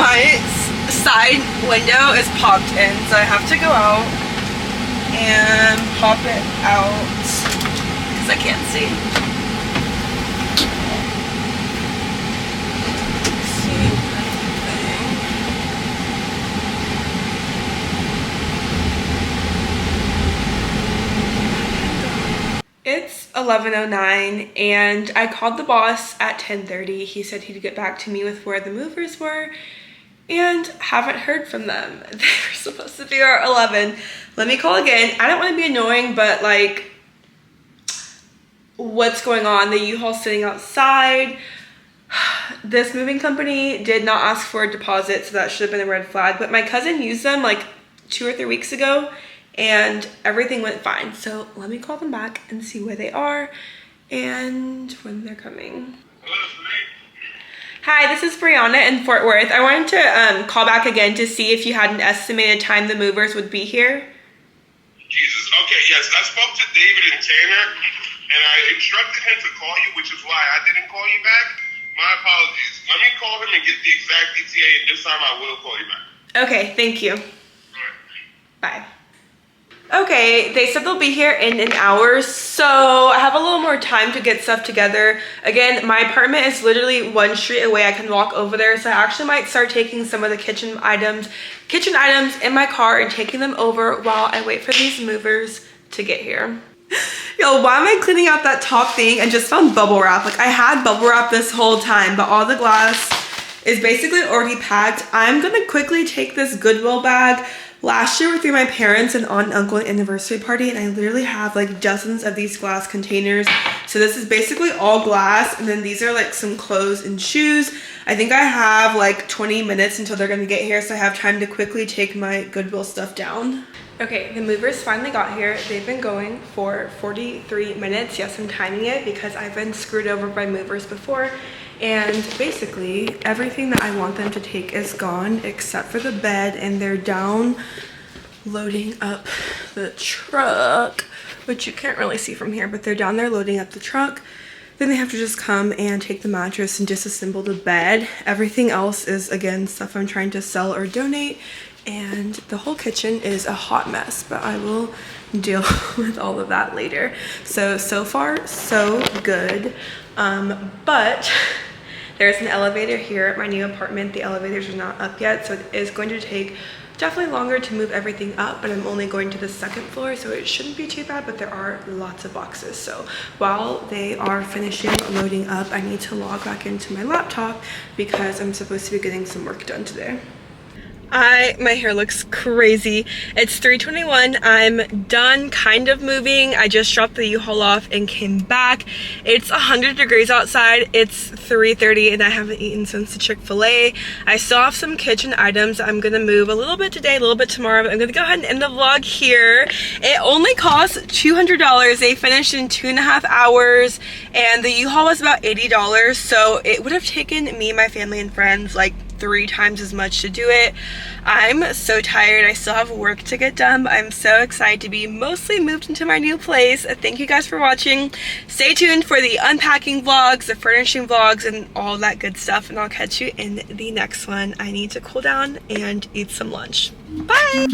my side window is popped in, so I have to go out and pop it out because I can't see. It's 11:09 and I called the boss at 10:30. He said he'd get back to me with where the movers were and haven't heard from them. They were supposed to be here at 11. Let me call again. I don't want to be annoying, but like, what's going on? The U-Haul's sitting outside. This moving company did not ask for a deposit, so that should have been a red flag, but my cousin used them like 2 or 3 weeks ago and everything went fine. So let me call them back and see where they are and when they're coming. Hi, this is Brianna in Fort Worth. I wanted to call back again to see if you had an estimated time the movers would be here. Jesus, okay, yes, I spoke to David and Tanner, and I instructed him to call you, which is why I didn't call you back. My apologies. Let me call him and get the exact ETA, and this time I will call you back. Okay, thank you. All Bye. right. Okay, they said they'll be here in an hour, so I have a little more time to get stuff together. Again, my apartment is literally 1 street away. I can walk over there, so I actually might start taking some of the kitchen items in my car and taking them over while I wait for these movers to get here. Yo, why am I cleaning out that top thing? I just found bubble wrap. Like, I had bubble wrap this whole time, but all the glass is basically already packed. I'm gonna quickly take this Goodwill bag. Last year we threw my parents and aunt and uncle an anniversary party, and I literally have like dozens of these glass containers. So this is basically all glass, and then these are like some clothes and shoes. I think I have like 20 minutes until they're gonna get here, so I have time to quickly take my Goodwill stuff down. Okay, the movers finally got here. They've been going for 43 minutes. Yes, I'm timing it because I've been screwed over by movers before. And basically everything that I want them to take is gone except for the bed, and they're down loading up the truck, which you can't really see from here, but they're down there loading up the truck. Then they have to just come and take the mattress and disassemble the bed. Everything else is, again, stuff I'm trying to sell or donate, and the whole kitchen is a hot mess, but I will deal with all of that later. So far so good. But there's an elevator here at my new apartment. The elevators are not up yet, so it is going to take definitely longer to move everything up, but I'm only going to the 2nd floor, so it shouldn't be too bad, but there are lots of boxes. So while they are finishing loading up, I need to log back into my laptop because I'm supposed to be getting some work done today. My hair looks crazy. It's 3:21. I'm done kind of moving. I just dropped the U-Haul off and came back. It's 100 degrees outside. It's 3:30 and I haven't eaten since the Chick-fil-A. I still have some kitchen items I'm gonna move a little bit today, a little bit tomorrow, but I'm gonna go ahead and end the vlog here. It only cost $200. They finished in 2.5 hours and the U-Haul was about $80, so it would have taken me, my family, and friends like 3 times as much to do it. I'm so tired. I still have work to get done, but I'm so excited to be mostly moved into my new place. Thank you guys for watching. Stay tuned for the unpacking vlogs, the furnishing vlogs, and all that good stuff, and I'll catch you in the next one. I need to cool down and eat some lunch. Bye!